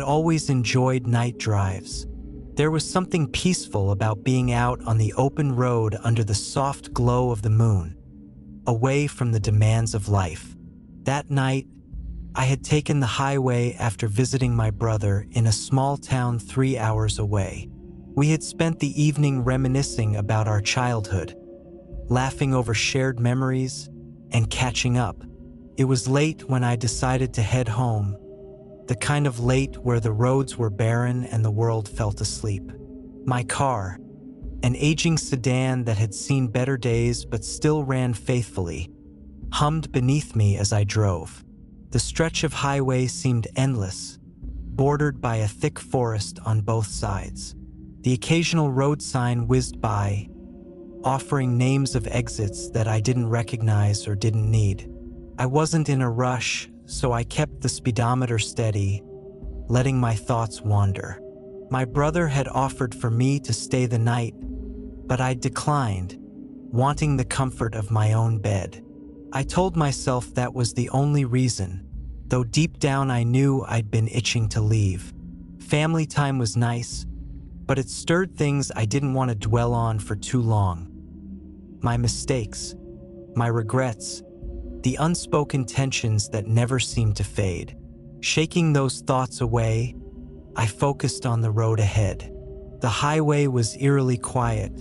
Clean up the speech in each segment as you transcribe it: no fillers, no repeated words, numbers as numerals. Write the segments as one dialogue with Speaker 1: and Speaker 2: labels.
Speaker 1: had always enjoyed night drives. There was something peaceful about being out on the open road under the soft glow of the moon, away from the demands of life. That night, I had taken the highway after visiting my brother in a small town 3 hours away. We had spent the evening reminiscing about our childhood, laughing over shared memories, and catching up. It was late when I decided to head home, the kind of late where the roads were barren and the world felt asleep. My car, an aging sedan that had seen better days but still ran faithfully, hummed beneath me as I drove. The stretch of highway seemed endless, bordered by a thick forest on both sides. The occasional road sign whizzed by, offering names of exits that I didn't recognize or didn't need. I wasn't in a rush, so I kept the speedometer steady, letting my thoughts wander. My brother had offered for me to stay the night, but I declined, wanting the comfort of my own bed. I told myself that was the only reason, though deep down I knew I'd been itching to leave. Family time was nice, but it stirred things I didn't want to dwell on for too long. My mistakes, my regrets, the unspoken tensions that never seemed to fade. Shaking those thoughts away, I focused on the road ahead. The highway was eerily quiet,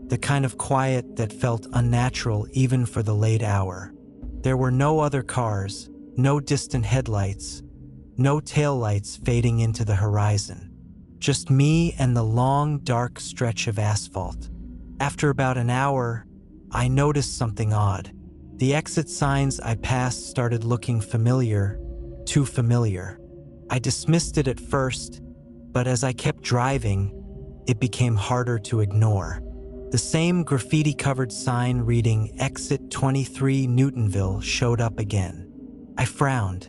Speaker 1: the kind of quiet that felt unnatural even for the late hour. There were no other cars, no distant headlights, no taillights fading into the horizon. Just me and the long, dark stretch of asphalt. After about an hour, I noticed something odd. The exit signs I passed started looking familiar, too familiar. I dismissed it at first, but as I kept driving, it became harder to ignore. The same graffiti-covered sign reading Exit 23 Newtonville showed up again. I frowned.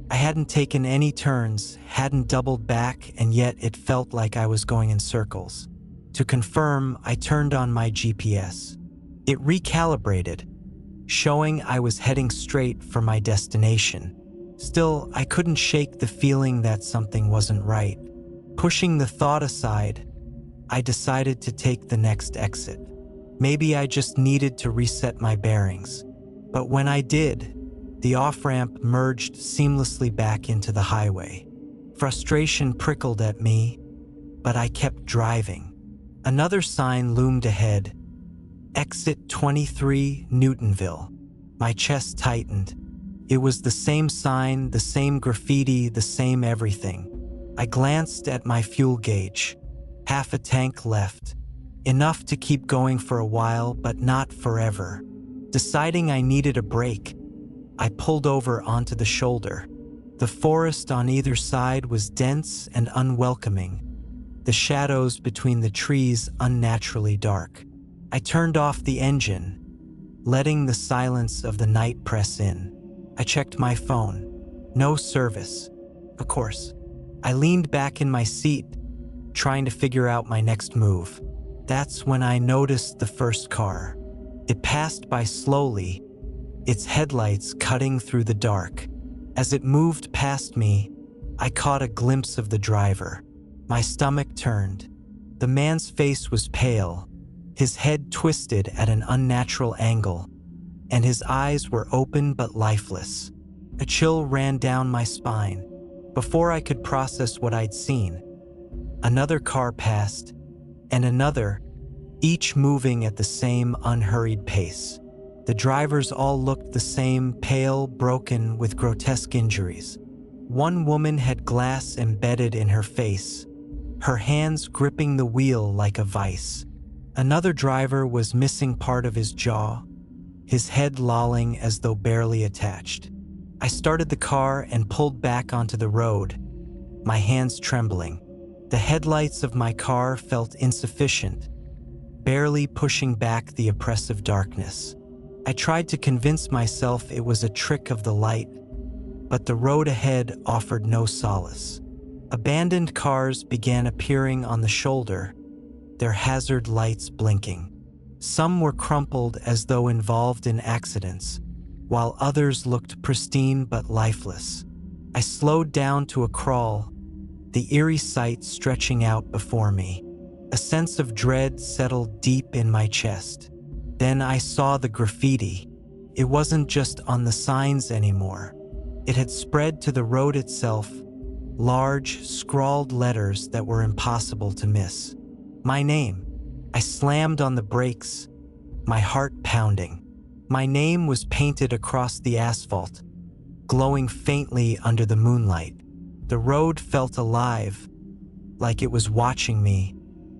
Speaker 1: I hadn't taken any turns, hadn't doubled back, and yet it felt like I was going in circles. To confirm, I turned on my GPS. It recalibrated, showing I was heading straight for my destination. Still, I couldn't shake the feeling that something wasn't right. Pushing the thought aside, I decided to take the next exit. Maybe I just needed to reset my bearings. But when I did, the off-ramp merged seamlessly back into the highway. Frustration prickled at me, but I kept driving. Another sign loomed ahead, Exit 23 Newtonville. My chest tightened. It was the same sign, the same graffiti, the same everything. I glanced at my fuel gauge. Half a tank left. Enough to keep going for a while, but not forever. Deciding I needed a break, I pulled over onto the shoulder. The forest on either side was dense and unwelcoming, the shadows between the trees unnaturally dark. I turned off the engine, letting the silence of the night press in. I checked my phone. No service. Of course. I leaned back in my seat, trying to figure out my next move. That's when I noticed the first car. It passed by slowly, its headlights cutting through the dark. As it moved past me, I caught a glimpse of the driver. My stomach turned. The man's face was pale, his head twisted at an unnatural angle, and his eyes were open but lifeless. A chill ran down my spine. Before I could process what I'd seen, another car passed, and another, each moving at the same unhurried pace. The drivers all looked the same, pale, broken, with grotesque injuries. One woman had glass embedded in her face, her hands gripping the wheel like a vice. Another driver was missing part of his jaw, his head lolling as though barely attached. I started the car and pulled back onto the road, my hands trembling. The headlights of my car felt insufficient, barely pushing back the oppressive darkness. I tried to convince myself it was a trick of the light, but the road ahead offered no solace. Abandoned cars began appearing on the shoulder, their hazard lights blinking. Some were crumpled as though involved in accidents, while others looked pristine but lifeless. I slowed down to a crawl, the eerie sight stretching out before me. A sense of dread settled deep in my chest. Then I saw the graffiti. It wasn't just on the signs anymore. It had spread to the road itself, large, scrawled letters that were impossible to miss. My name. I slammed on the brakes, my heart pounding. My name was painted across the asphalt, glowing faintly under the moonlight. The road felt alive, like it was watching me,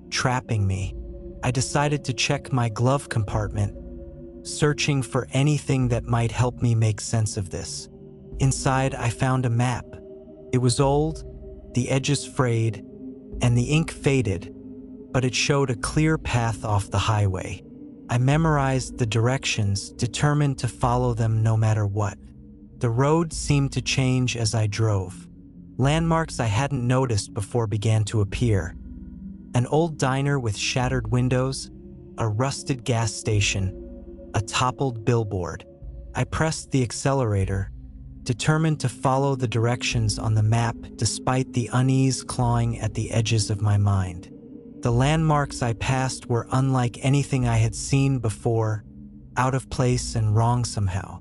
Speaker 1: trapping me. I decided to check my glove compartment, searching for anything that might help me make sense of this. Inside, I found a map. It was old, the edges frayed, and the ink faded, but it showed a clear path off the highway. I memorized the directions, determined to follow them no matter what. The road seemed to change as I drove. Landmarks I hadn't noticed before began to appear. An old diner with shattered windows, a rusted gas station, a toppled billboard. I pressed the accelerator, determined to follow the directions on the map despite the unease clawing at the edges of my mind. The landmarks I passed were unlike anything I had seen before, out of place and wrong somehow.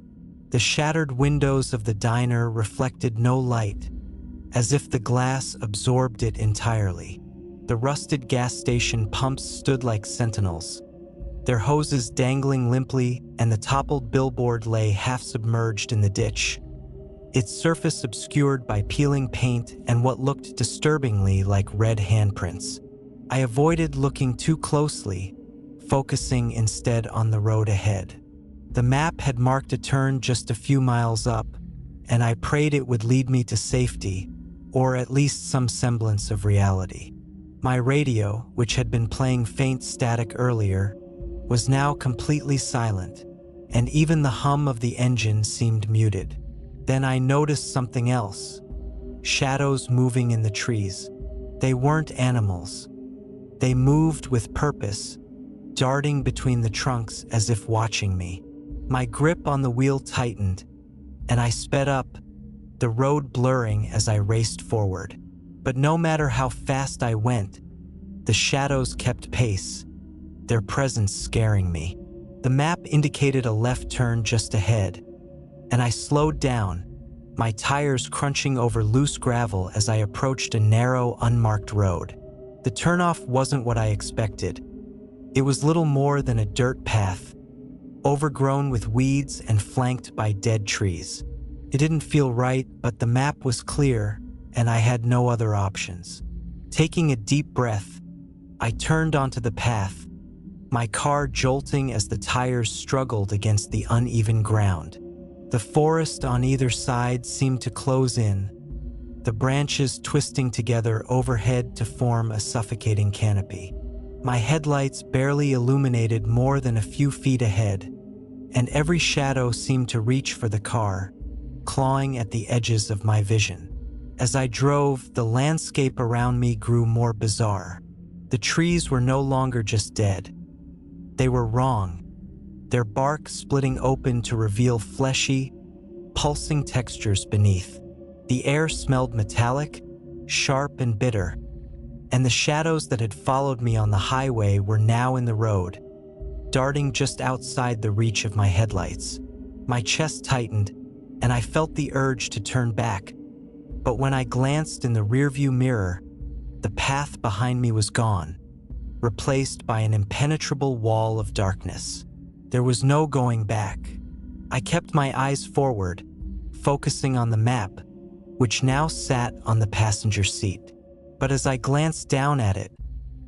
Speaker 1: The shattered windows of the diner reflected no light, as if the glass absorbed it entirely. The rusted gas station pumps stood like sentinels, their hoses dangling limply, and the toppled billboard lay half-submerged in the ditch, its surface obscured by peeling paint and what looked disturbingly like red handprints. I avoided looking too closely, focusing instead on the road ahead. The map had marked a turn just a few miles up, and I prayed it would lead me to safety, or at least some semblance of reality. My radio, which had been playing faint static earlier, was now completely silent, and even the hum of the engine seemed muted. Then I noticed something else. Shadows moving in the trees. They weren't animals. They moved with purpose, darting between the trunks as if watching me. My grip on the wheel tightened, and I sped up, the road blurring as I raced forward. But no matter how fast I went, the shadows kept pace, their presence scaring me. The map indicated a left turn just ahead, and I slowed down, my tires crunching over loose gravel as I approached a narrow, unmarked road. The turnoff wasn't what I expected. It was little more than a dirt path, overgrown with weeds and flanked by dead trees. It didn't feel right, but the map was clear, and I had no other options. Taking a deep breath, I turned onto the path, my car jolting as the tires struggled against the uneven ground. The forest on either side seemed to close in, the branches twisting together overhead to form a suffocating canopy. My headlights barely illuminated more than a few feet ahead, and every shadow seemed to reach for the car, clawing at the edges of my vision. As I drove, the landscape around me grew more bizarre. The trees were no longer just dead. They were wrong, their bark splitting open to reveal fleshy, pulsing textures beneath. The air smelled metallic, sharp and bitter, and the shadows that had followed me on the highway were now in the road, darting just outside the reach of my headlights. My chest tightened, and I felt the urge to turn back. But when I glanced in the rearview mirror, the path behind me was gone, replaced by an impenetrable wall of darkness. There was no going back. I kept my eyes forward, focusing on the map, which now sat on the passenger seat. But as I glanced down at it,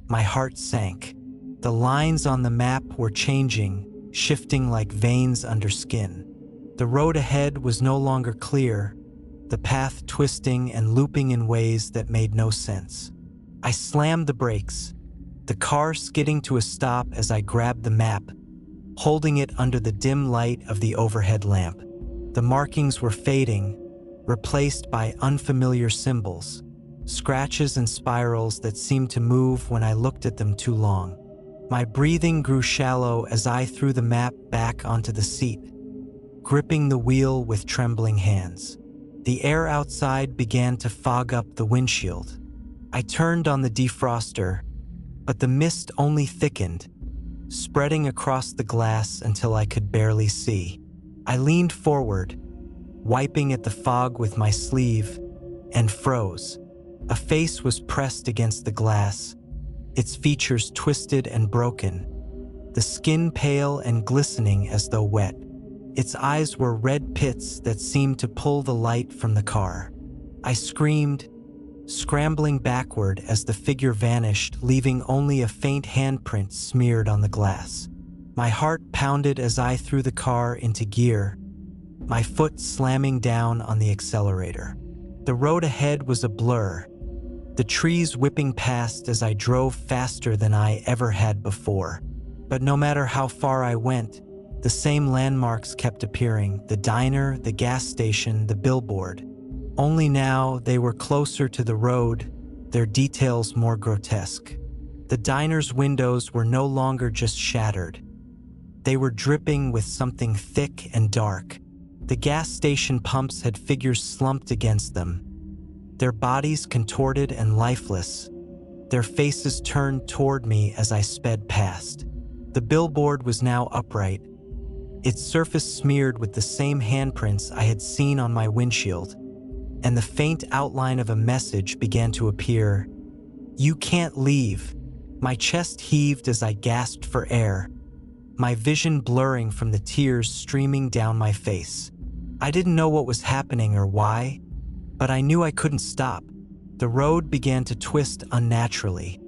Speaker 1: my heart sank. The lines on the map were changing, shifting like veins under skin. The road ahead was no longer clear, the path twisting and looping in ways that made no sense. I slammed the brakes, the car skidding to a stop as I grabbed the map, holding it under the dim light of the overhead lamp. The markings were fading, replaced by unfamiliar symbols, scratches and spirals that seemed to move when I looked at them too long. My breathing grew shallow as I threw the map back onto the seat, gripping the wheel with trembling hands. The air outside began to fog up the windshield, I turned on the defroster, but the mist only thickened, spreading across the glass until I could barely see. I leaned forward, wiping at the fog with my sleeve, and froze. A face was pressed against the glass, its features twisted and broken, the skin pale and glistening as though wet. Its eyes were red pits that seemed to pull the light from the car. I screamed, scrambling backward as the figure vanished, leaving only a faint handprint smeared on the glass. My heart pounded as I threw the car into gear, my foot slamming down on the accelerator. The road ahead was a blur, the trees whipping past as I drove faster than I ever had before. But no matter how far I went, the same landmarks kept appearing: the diner, the gas station, the billboard. Only now they were closer to the road, their details more grotesque. The diner's windows were no longer just shattered. They were dripping with something thick and dark. The gas station pumps had figures slumped against them, their bodies contorted and lifeless, their faces turned toward me as I sped past. The billboard was now upright, its surface smeared with the same handprints I had seen on my windshield, and the faint outline of a message began to appear. "You can't leave." My chest heaved as I gasped for air, my vision blurring from the tears streaming down my face. I didn't know what was happening or why, but I knew I couldn't stop. The road began to twist unnaturally,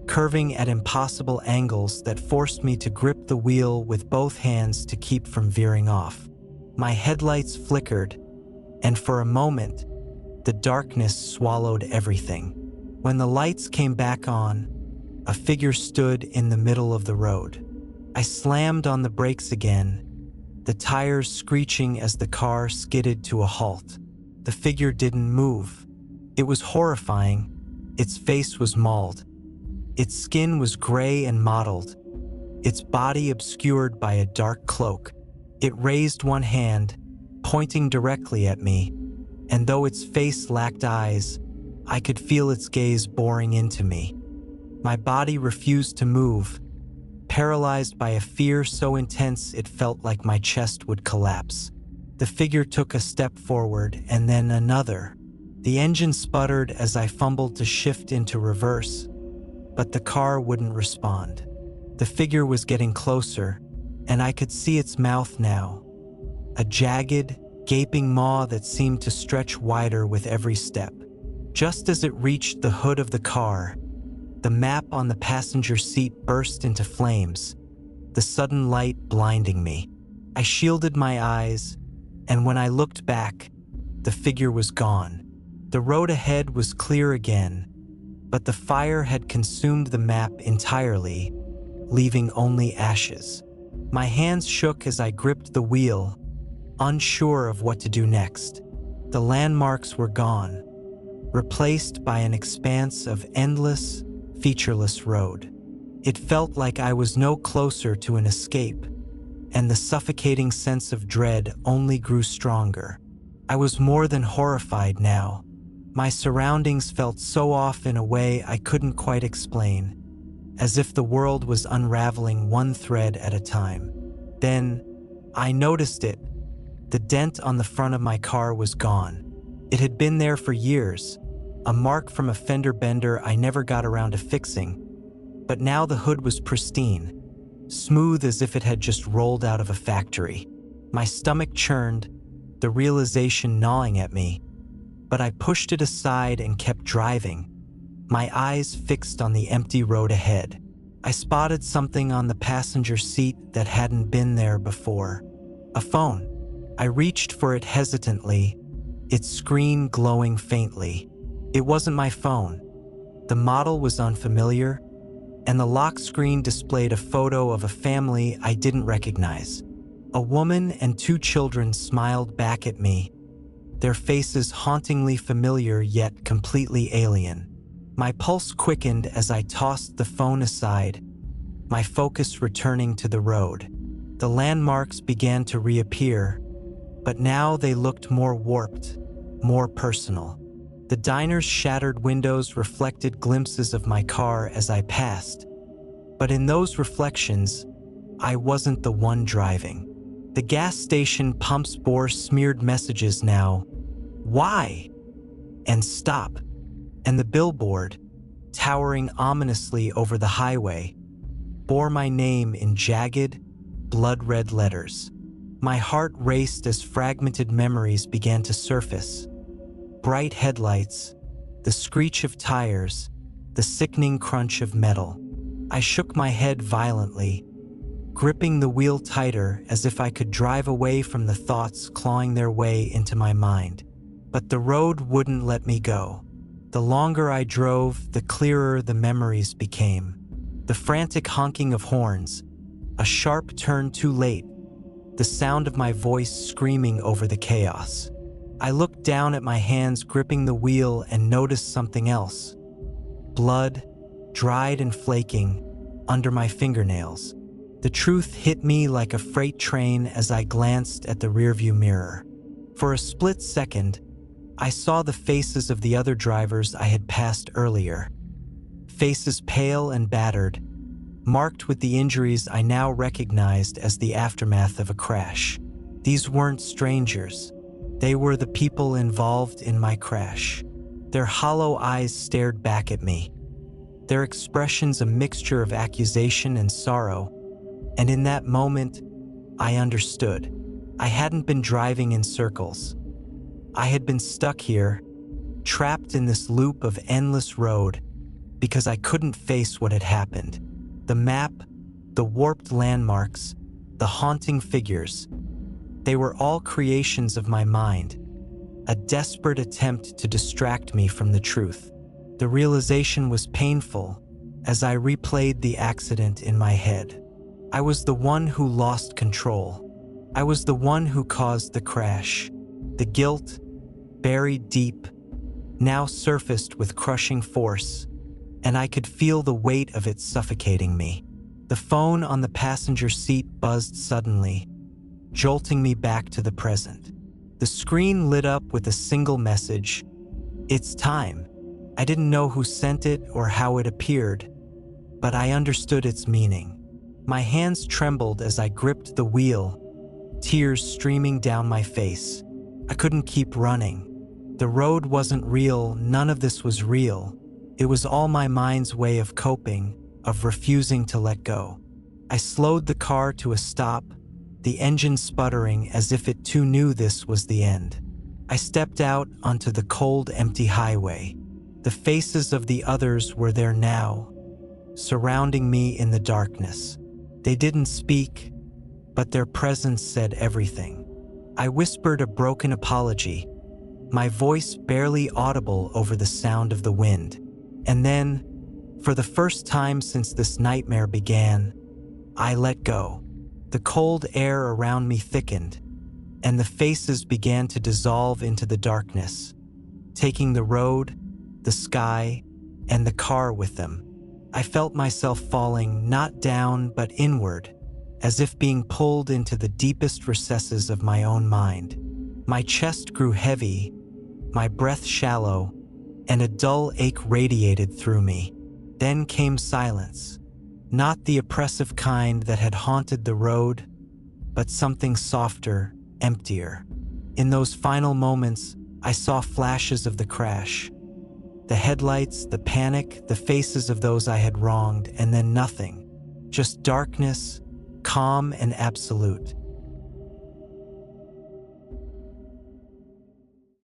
Speaker 1: curving at impossible angles that forced me to grip the wheel with both hands to keep from veering off. My headlights flickered, and for a moment, the darkness swallowed everything. When the lights came back on, a figure stood in the middle of the road. I slammed on the brakes again, the tires screeching as the car skidded to a halt. The figure didn't move. It was horrifying. Its face was mauled. Its skin was gray and mottled, its body obscured by a dark cloak. It raised one hand, pointing directly at me, and though its face lacked eyes, I could feel its gaze boring into me. My body refused to move, paralyzed by a fear so intense it felt like my chest would collapse. The figure took a step forward and then another. The engine sputtered as I fumbled to shift into reverse, but the car wouldn't respond. The figure was getting closer, and I could see its mouth now, a jagged, gaping maw that seemed to stretch wider with every step. Just as it reached the hood of the car, the map on the passenger seat burst into flames, the sudden light blinding me. I shielded my eyes, and when I looked back, the figure was gone. The road ahead was clear again, but the fire had consumed the map entirely, leaving only ashes. My hands shook as I gripped the wheel, unsure of what to do next. The landmarks were gone, replaced by an expanse of endless, featureless road. It felt like I was no closer to an escape, and the suffocating sense of dread only grew stronger. I was more than horrified now. My surroundings felt so off in a way I couldn't quite explain, as if the world was unraveling one thread at a time. Then, I noticed it. The dent on the front of my car was gone. It had been there for years, a mark from a fender bender I never got around to fixing, but now the hood was pristine, smooth as if it had just rolled out of a factory. My stomach churned, the realization gnawing at me, but I pushed it aside and kept driving, my eyes fixed on the empty road ahead. I spotted something on the passenger seat that hadn't been there before. A phone. I reached for it hesitantly, its screen glowing faintly. It wasn't my phone. The model was unfamiliar, and the lock screen displayed a photo of a family I didn't recognize. A woman and two children smiled back at me, their faces hauntingly familiar yet completely alien. My pulse quickened as I tossed the phone aside, my focus returning to the road. The landmarks began to reappear, but now they looked more warped, more personal. The diner's shattered windows reflected glimpses of my car as I passed. But in those reflections, I wasn't the one driving. The gas station pumps bore smeared messages now, "Why?" and "Stop." And the billboard, towering ominously over the highway, bore my name in jagged, blood-red letters. My heart raced as fragmented memories began to surface. Bright headlights, the screech of tires, the sickening crunch of metal. I shook my head violently, gripping the wheel tighter as if I could drive away from the thoughts clawing their way into my mind. But the road wouldn't let me go. The longer I drove, the clearer the memories became. The frantic honking of horns, a sharp turn too late, the sound of my voice screaming over the chaos. I looked down at my hands gripping the wheel and noticed something else. Blood, dried and flaking, under my fingernails. The truth hit me like a freight train as I glanced at the rearview mirror. For a split second, I saw the faces of the other drivers I had passed earlier. Faces pale and battered, marked with the injuries I now recognized as the aftermath of a crash. These weren't strangers. They were the people involved in my crash. Their hollow eyes stared back at me, their expressions a mixture of accusation and sorrow. And in that moment, I understood. I hadn't been driving in circles. I had been stuck here, trapped in this loop of endless road, because I couldn't face what had happened. The map, the warped landmarks, the haunting figures, they were all creations of my mind, a desperate attempt to distract me from the truth. The realization was painful as I replayed the accident in my head. I was the one who lost control. I was the one who caused the crash. The guilt, buried deep, now surfaced with crushing force, and I could feel the weight of it suffocating me. The phone on the passenger seat buzzed suddenly, jolting me back to the present. The screen lit up with a single message: "It's time." I didn't know who sent it or how it appeared, but I understood its meaning. My hands trembled as I gripped the wheel, tears streaming down my face. I couldn't keep running. The road wasn't real, none of this was real. It was all my mind's way of coping, of refusing to let go. I slowed the car to a stop, the engine sputtering as if it too knew this was the end. I stepped out onto the cold, empty highway. The faces of the others were there now, surrounding me in the darkness. They didn't speak, but their presence said everything. I whispered a broken apology, my voice barely audible over the sound of the wind. And then, for the first time since this nightmare began, I let go. The cold air around me thickened, and the faces began to dissolve into the darkness, taking the road, the sky, and the car with them. I felt myself falling not down but inward, as if being pulled into the deepest recesses of my own mind. My chest grew heavy, my breath shallow, and a dull ache radiated through me. Then came silence, not the oppressive kind that had haunted the road, but something softer, emptier. In those final moments, I saw flashes of the crash. The headlights, the panic, the faces of those I had wronged, and then nothing. Just darkness, calm and absolute.